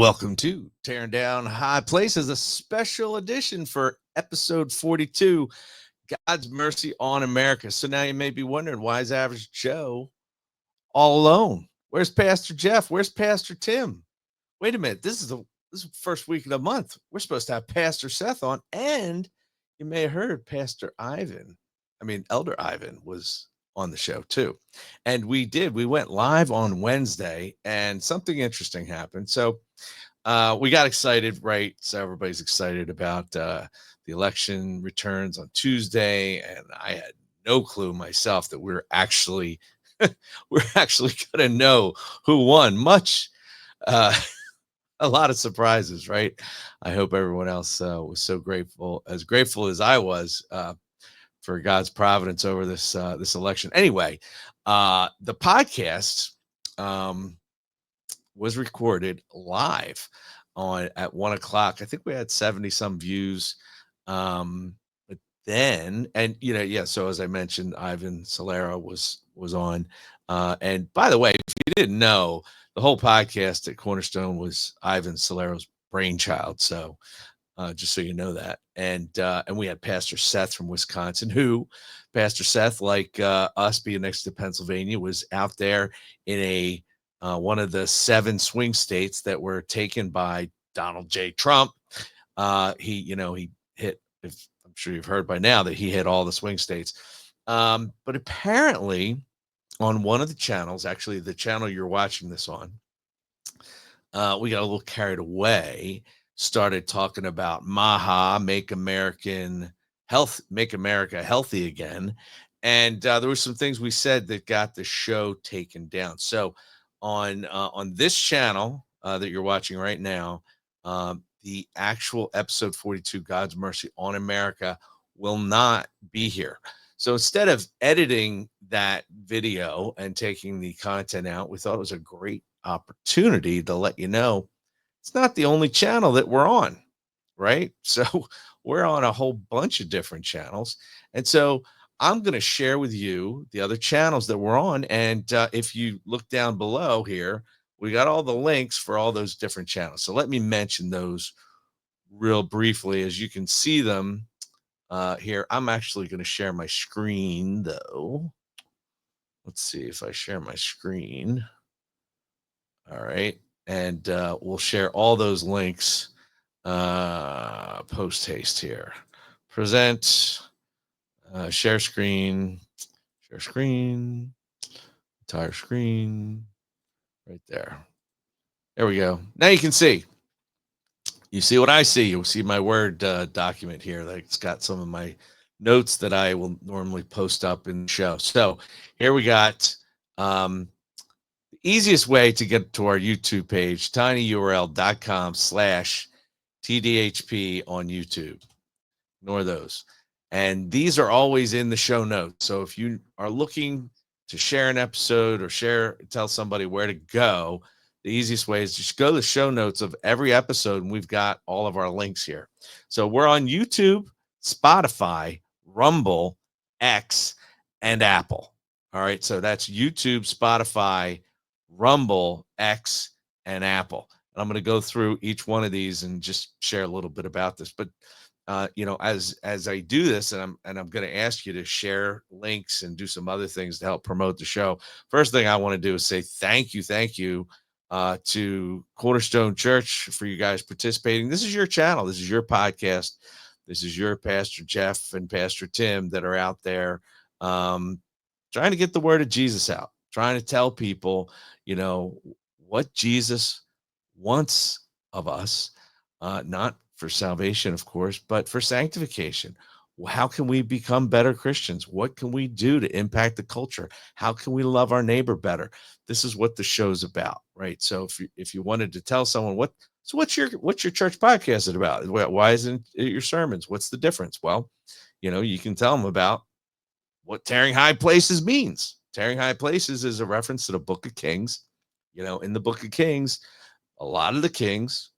Welcome to Tearing Down High Places, a special edition for episode 42, God's Mercy on America. So now you may be wondering, why is Average Joe all alone? Where's Pastor Jeff? Where's Pastor Tim? Wait a minute, this is the first week of the month. We're supposed to have Pastor Seth on, and you may have heard Elder Ivan was on the show too. And we went live on Wednesday, and something interesting happened. So we got excited, right? So everybody's excited about the election returns on Tuesday, and I had no clue myself that we're actually going to know who won. A lot of surprises, right? I hope everyone else was so grateful as I was for God's providence over this election. Anyway, the podcast was recorded live at 1:00. I think we had 70 some views. But then, so as I mentioned, Ivan Solero was on. And by the way, if you didn't know, the whole podcast at Cornerstone was Ivan Solero's brainchild. So just so you know that. And we had Pastor Seth from Wisconsin, who Pastor Seth, like us being next to Pennsylvania, was out there in one of the 7 swing states that were taken by Donald J. Trump. He hit, if I'm sure you've heard by now, that he hit all the swing states. But apparently on one of the channels, actually the channel you're watching this on, we got a little carried away, started talking about maha, make America healthy again. And there were some things we said that got the show taken down. So on this channel that you're watching right now, the actual episode 42, God's Mercy on America, will not be here. So instead of editing that video and taking the content out, we thought it was a great opportunity to let you know it's not the only channel that we're on, right? So we're on a whole bunch of different channels. And so I'm going to share with you the other channels that we're on. And if you look down below here, we got all the links for all those different channels. So let me mention those real briefly as you can see them here. I'm actually going to share my screen, though. Let's see if I share my screen. All right. And we'll share all those links post haste here. Present, share screen, entire screen, right there. There we go. Now you can see. You see what I see. You'll see my Word document here. It's got some of my notes that I will normally post up in the show. So here we got the easiest way to get to our YouTube page, tinyurl.com/TDHP on YouTube. Ignore those. And these are always in the show notes. So if you are looking to share an episode or tell somebody where to go, the easiest way is just go to the show notes of every episode, and we've got all of our links here. So we're on YouTube, Spotify, Rumble, X, and Apple. All right, so that's YouTube, Spotify, Rumble, X, and Apple. And I'm going to go through each one of these and just share a little bit about this. But as I do this, and I'm going to ask you to share links and do some other things to help promote the show. First thing I want to do is say thank you to Cornerstone Church for you guys participating. This is your channel. This is your podcast. This is your Pastor Jeff and Pastor Tim that are out there trying to get the word of Jesus out, trying to tell people, what Jesus wants of us, not for salvation, of course, but for sanctification. How can we become better Christians? What can we do to impact the culture? How can we love our neighbor better? This is what the show's about, right? So if you wanted to tell someone what's your church podcast about? Why isn't it your sermons? What's the difference? Well, you can tell them about what tearing high places means. Tearing high places is a reference to the Book of Kings. In the Book of Kings, a lot of the kings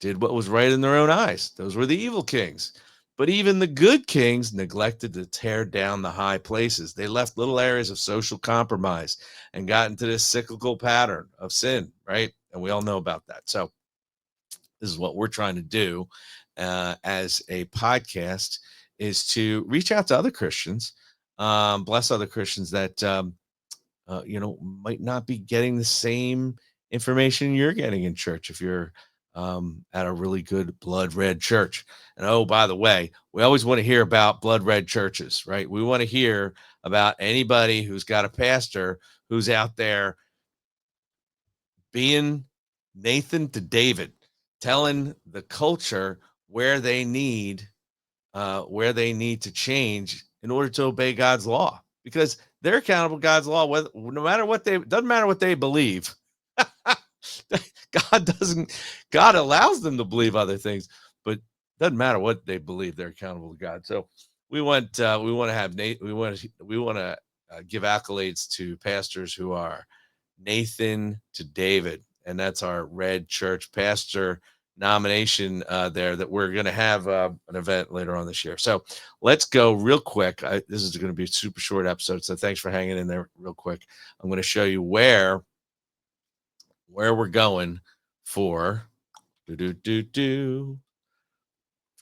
did what was right in their own eyes. Those were the evil kings. But even the good kings neglected to tear down the high places. They left little areas of social compromise and got into this cyclical pattern of sin, right? And we all know about that. So This is what we're trying to do as a podcast, is to reach out to other Christians, bless other Christians that might not be getting the same information you're getting in church if you're at a really good blood red church. And oh, by the way, we always want to hear about blood red churches, right? We want to hear about anybody who's got a pastor who's out there being Nathan to David, telling the culture where they need to change in order to obey God's law, because they're accountable to God's law, whether no matter what they doesn't matter what they believe. God doesn't God allows them to believe other things, but doesn't matter what they believe, they're accountable to God. So we want to have Nate, we want to give accolades to pastors who are Nathan to David, and that's our Red Church pastor nomination there, that we're going to have an event later on this year. So let's go real quick. This is going to be a super short episode, so thanks for hanging in there real quick. I'm going to show you where we're going for for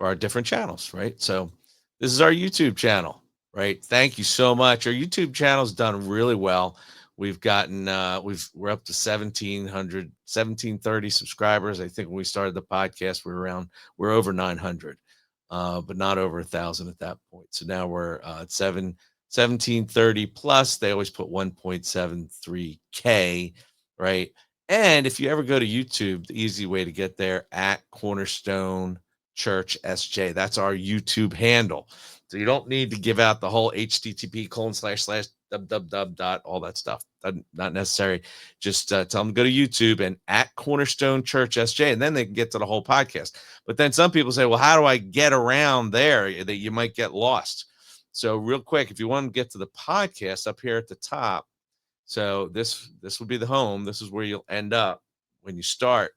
our different channels, right? So this is our YouTube channel, right? Thank you so much. Our YouTube channel's done really well. We've gotten we're up to 1730 subscribers. I think when we started the podcast, we're over 900, but not over 1,000 at that point. So now we're at 1730 plus. They always put 1.73K, right? And if you ever go to YouTube, the easy way to get there, at Cornerstone Church SJ. That's our YouTube handle. So you don't need to give out the whole http:// dot all that stuff. Not necessary. Just tell them to go to YouTube and at Cornerstone Church SJ, and then they can get to the whole podcast. But then some people say, well, how do I get around there? That you might get lost. So real quick, if you want to get to the podcast, up here at the top, so this would be the home. This is where you'll end up when you start.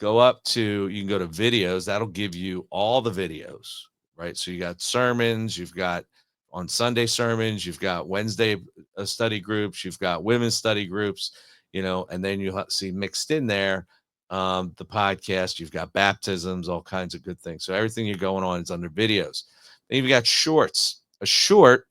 You can go to videos. That'll give you all the videos, right? So you got sermons, you've got on Sunday sermons, you've got Wednesday study groups, you've got women's study groups, and then you'll see mixed in there the podcast. You've got baptisms, all kinds of good things. So everything you're going on is under videos. Then you've got shorts. A short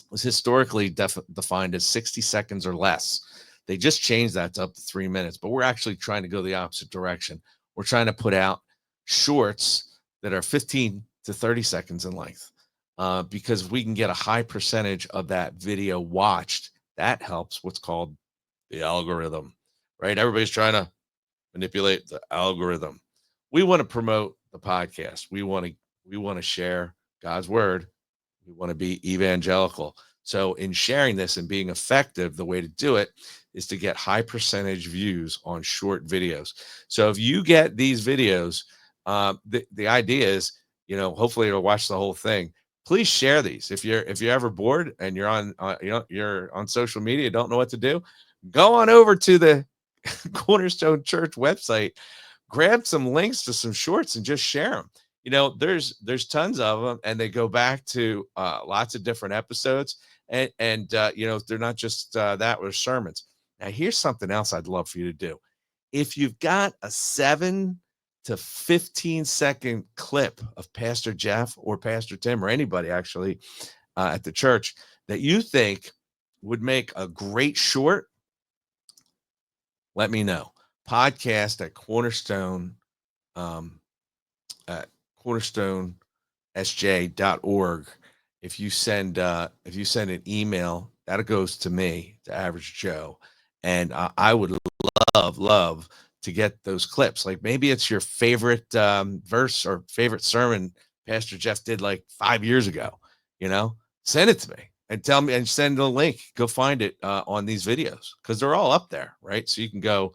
was historically defined as 60 seconds or less. They just changed that to up to 3 minutes, but we're actually trying to go the opposite direction. We're trying to put out shorts that are 15 to 30 seconds in length, because we can get a high percentage of that video watched. That helps what's called the algorithm, right? Everybody's trying to manipulate the algorithm. We want to promote the podcast. We want to share God's word. We want to be evangelical. So in sharing this and being effective, the way to do it is to get high percentage views on short videos. So if you get these videos, the idea is, hopefully you'll watch the whole thing. Please share these. If you're ever bored and you're on you're on social media, don't know what to do, go on over to the Cornerstone Church website, grab some links to some shorts and just share them. There's tons of them, and they go back to lots of different episodes, and they're not just that or sermons. Now here's something else I'd love for you to do. If you've got a 7 to 15 second clip of Pastor Jeff or Pastor Tim or anybody actually at the church that you think would make a great short, let me know. Podcast at Cornerstone at cornerstonesj.org. If you send an email, that goes to me, to Average Joe, and I would love to get those clips. Like maybe it's your favorite verse or favorite sermon Pastor Jeff did like 5 years ago. Send it to me and tell me, and send the link. Go find it on these videos, because they're all up there, right? So you can go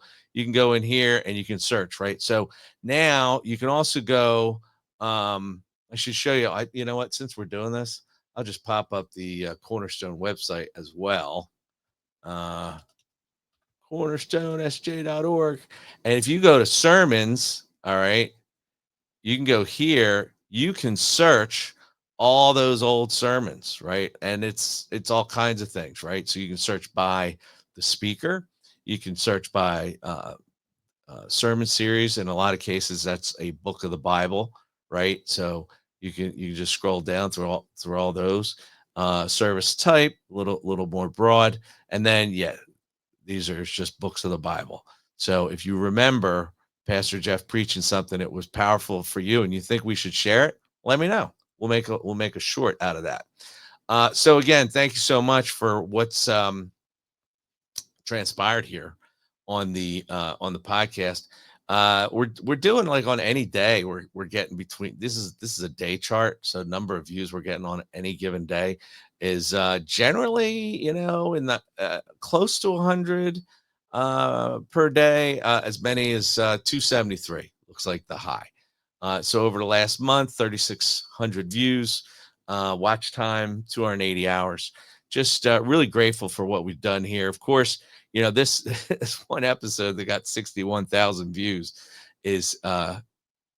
in here and you can search, right? So now you can also go. I should show you. You know what? Since we're doing this, I'll just pop up the Cornerstone website as well. cornerstonesj.org. And if you go to sermons, all right, you can go here. You can search all those old sermons, right? And it's all kinds of things, right? So you can search by the speaker. You can search by sermon series. In a lot of cases, that's a book of the Bible, right? So you can just scroll down through all those. Service type, little more broad, and then yeah, these are just books of the Bible. So if you remember Pastor Jeff preaching something that was powerful for you, and you think we should share it, let me know. We'll make a short out of that. So again, thank you so much for what's transpired here on the podcast. We're doing like on any day. We're getting between. This is a day chart, so number of views we're getting on any given day is generally in the close to 100 per day. As many as 273 looks like the high. So over the last month, 3,600 views, watch time 280 hours. Just really grateful for what we've done here. Of course, this this one episode that got 61,000 views is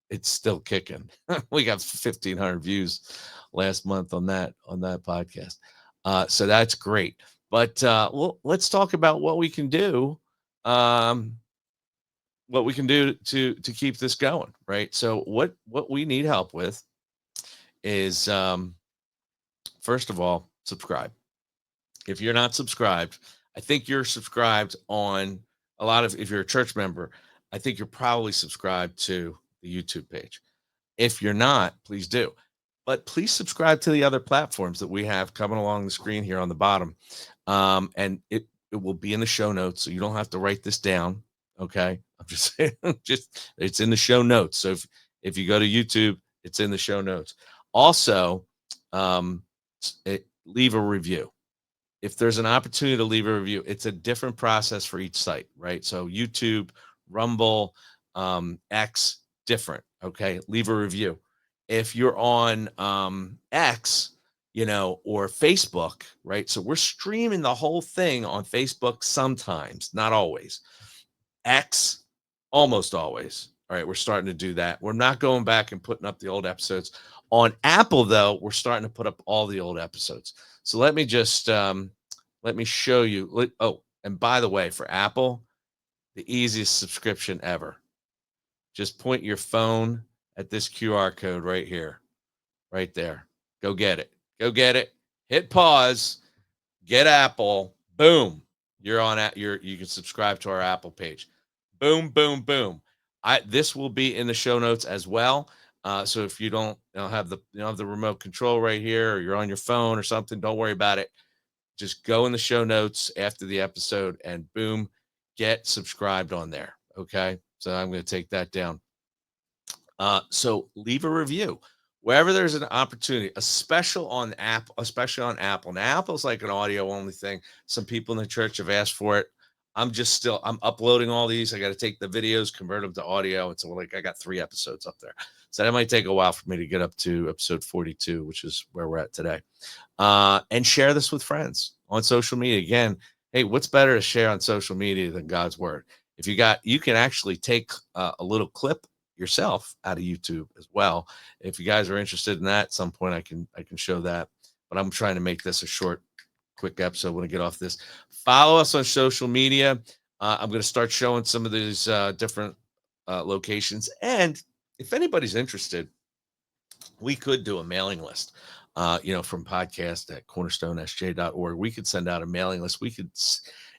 it's still kicking. We got 1,500 views last month on that podcast. So that's great. But well, let's talk about what we can do. Um, what we can do to keep this going, right? So what we need help with is first of all, subscribe. If you're not subscribed, I think you're subscribed on a lot of, if you're a church member, I think you're probably subscribed to the YouTube page. If you're not, please do. But please subscribe to the other platforms that we have coming along the screen here on the bottom. And it will be in the show notes, so you don't have to write this down. Okay. I'm just saying, just it's in the show notes. So if you go to YouTube, it's in the show notes. Also, leave a review if there's an opportunity to leave a review. It's a different process for each site, right? So YouTube, Rumble, X, different. Okay, leave a review. If you're on X, or Facebook, right? So we're streaming the whole thing on Facebook sometimes, not always. X, almost always. All right, we're starting to do that. We're not going back and putting up the old episodes. On Apple, though, we're starting to put up all the old episodes. So let me just let me show you. Oh, and by the way, for Apple, the easiest subscription ever. Just point your phone at this QR code right here, right there. Go get it. Go get it. Hit pause. Get Apple. Boom. You're on at you can subscribe to our Apple page. Boom, boom, boom. This will be in the show notes as well. So if you don't have the remote control right here, or you're on your phone or something, don't worry about it. Just go in the show notes after the episode and boom, get subscribed on there. Okay. So I'm going to take that down. So leave a review wherever there's an opportunity, especially on Apple. Now, Apple's like an audio only thing. Some people in the church have asked for it. I'm uploading all these. I got to take the videos, convert them to audio. And so like I got 3 episodes up there. So that might take a while for me to get up to episode 42, which is where we're at today. And share this with friends on social media. Again, hey, what's better to share on social media than God's word? You can actually take a little clip yourself out of YouTube as well. If you guys are interested in that, at some point I can show that. But I'm trying to make this a short, quick episode when I get off this. Follow us on social media. I'm going to start showing some of these different locations. And if anybody's interested, we could do a mailing list, from podcast at cornerstonesj.org. We could send out a mailing list.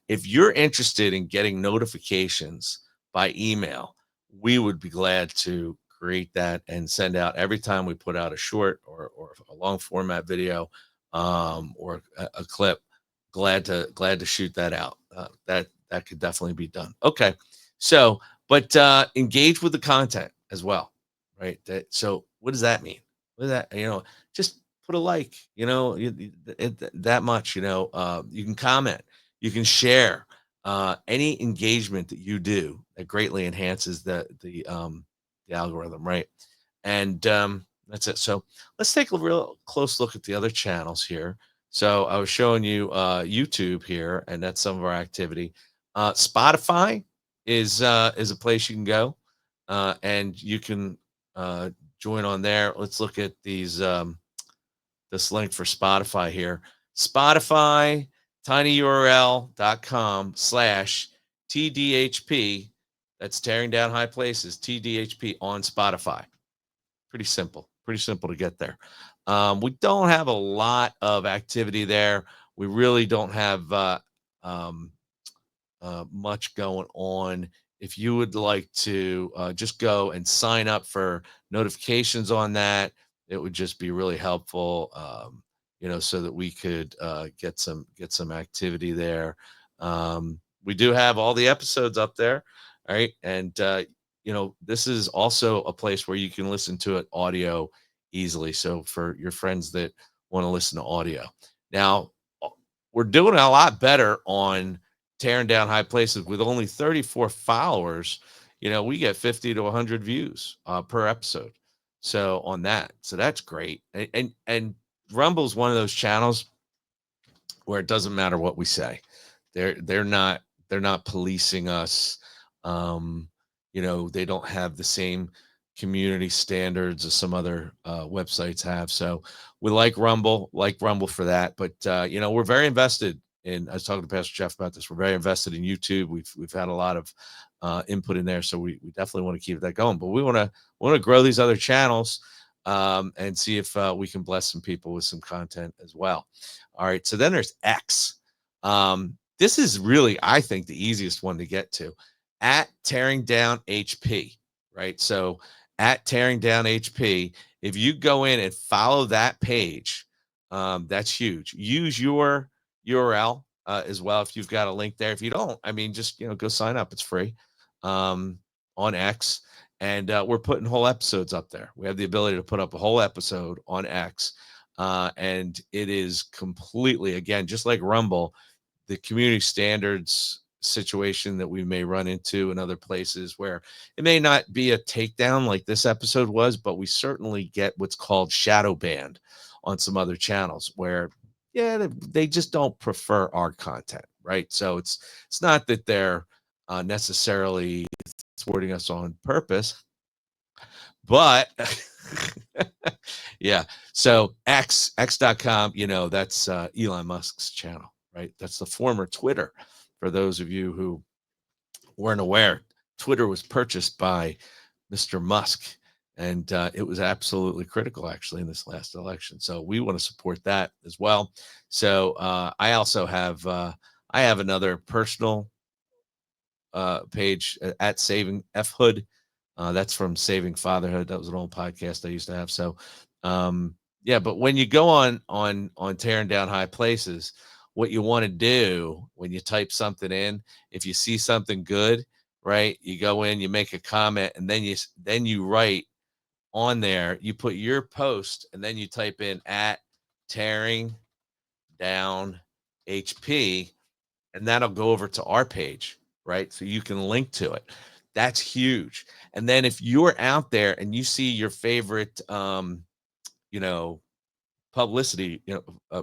If you're interested in getting notifications by email, we would be glad to create that and send out every time we put out a short or a long format video, or a clip. Glad to shoot that out. That could definitely be done. Okay. So, but engage with the content as well, right? So what does that mean? What does that, just put a like, that much, you can comment, you can share, any engagement that you do that greatly enhances the algorithm, right? And that's it. So let's take a real close look at the other channels here. So I was showing you YouTube here, and that's some of our activity. Spotify is a place you can go, and you can join on there. Let's look at this link for Spotify here. Spotify, tinyurl.com/TDHP That's Tearing Down High Places, TDHP on Spotify. Pretty simple to get there. We don't have a lot of activity there. We really don't have um, much going on. If you would like to just go and sign up for notifications on that, it would just be really helpful. So that we could get some activity there. We do have all the episodes up there, all right, and this is also a place where you can listen to it audio easily. So for your friends that want to listen to audio, now we're doing a lot better on Tearing Down High Places with only 34 followers. We get 50 to 100 views per episode. So on that, so that's great. And Rumble's one of those channels where it doesn't matter what we say. They're not policing us. Um, they don't have the same community standards as some other websites have. So we like Rumble for that. But we're very invested in. I was talking to Pastor Jeff about this. We're very invested in YouTube. We've had a lot of input in there, so we definitely want to keep that going. But we want to grow these other channels and see if we can bless some people with some content as well. All right. So then there's X. This is really, I think, the easiest one to get to at Tearing Down HP, right? So at Tearing Down HP, if you go in and follow that page, that's huge. Use your URL as well if you've got a link there. If you don't, I mean, just go sign up. It's free on X, and we're putting whole episodes up there. We have the ability to put up a whole episode on X, and it is completely, again, just like Rumble, the community standards situation that we may run into in other places where it may not be a takedown like this episode was, but we certainly get what's called shadowbanned on some other channels where, yeah, they just don't prefer our content, right? So it's not that they're necessarily thwarting us on purpose, but yeah. So x.com, that's Elon Musk's channel, right? That's the former Twitter. For those of you who weren't aware, Twitter was purchased by Mr. Musk, and it was absolutely critical, actually, in this last election. So we want to support that as well. So I also have I have another personal page at Saving F Hood. That's from Saving Fatherhood. That was an old podcast I used to have. So, yeah. But when you go on Tearing Down High Places, what you want to do when you type something in, if you see something good, right, you go in, you make a comment, and then you write on there. You put your post, and then you type in at Tearing Down HP, and that'll go over to our page, right? So you can link to it. That's huge. And then if you're out there and you see your favorite, you know, publicity,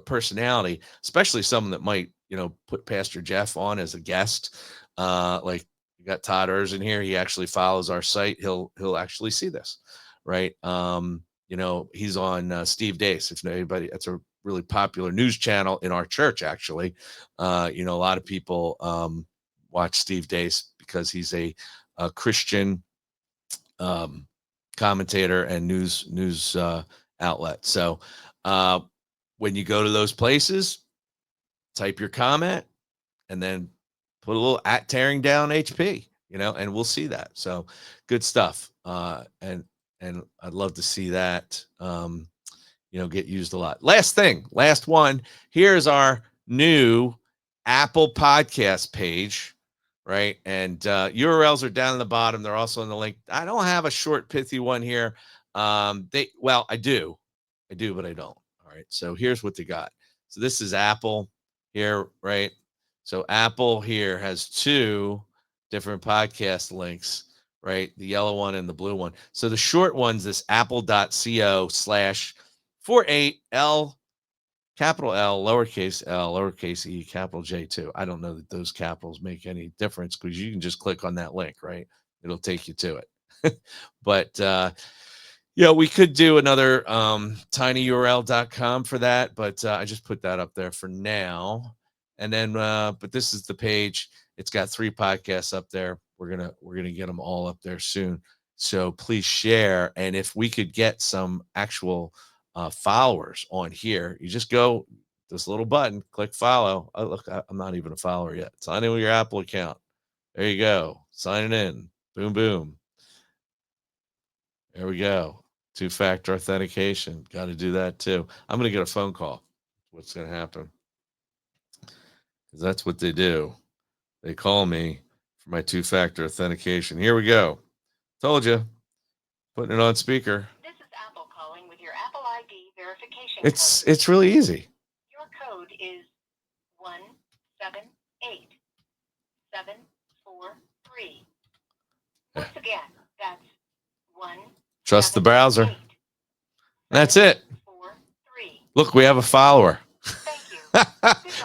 personality, especially someone that might, put Pastor Jeff on as a guest, like you got Todd Erz in here. He actually follows our site. He'll actually see this, right? He's on Steve Dace. If anybody, that's a really popular news channel in our church, actually. A lot of people watch Steve Dace because he's a Christian commentator and news outlet. So when you go to those places, type your comment and then put a little at Tearing Down HP, and we'll see that. So good stuff. And I'd love to see that get used a lot. Last one. Here's our new Apple Podcast page, right? And URLs are down in the bottom. They're also in the link. I don't have a short, pithy one here. I do, but I don't. All right. So here's what they got. So this is Apple here, right? So Apple here has two different podcast links, right? The yellow one and the blue one. So the short one's this apple.co/48L, capital L, lowercase e, capital J2. I don't know that those capitals make any difference because you can just click on that link, right? It'll take you to it. But we could do another tinyurl.com for that, but I just put that up there for now. And then, but this is the page. It's got 3 podcasts up there. We're gonna get them all up there soon. So please share. And if we could get some actual followers on here, you just go this little button, click follow. Oh, look, I'm not even a follower yet. Sign in with your Apple account. There you go. Signing in. Boom, boom. There we go. 2-factor authentication. Got to do that too. I'm going to get a phone call. What's going to happen? Because that's what they do. They call me for my 2-factor authentication. Here we go. Told you. Putting it on speaker. This is Apple calling with your Apple ID verification It's code. it's really easy. Your code is 178743. Once again, that's 1. Trust the browser. That's it. Look, we have a follower. Thank you.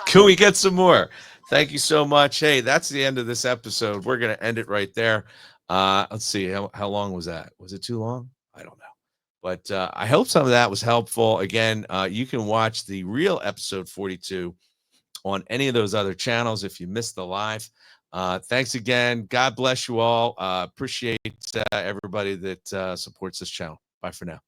Can we get some more? Thank you so much. Hey, that's the end of this episode. We're going to end it right there. Let's see. How long was that? Was it too long? I don't know. But I hope some of that was helpful. Again, you can watch the real episode 42 on any of those other channels if you missed the live. Thanks again. God bless you all. Appreciate everybody that supports this channel. Bye for now.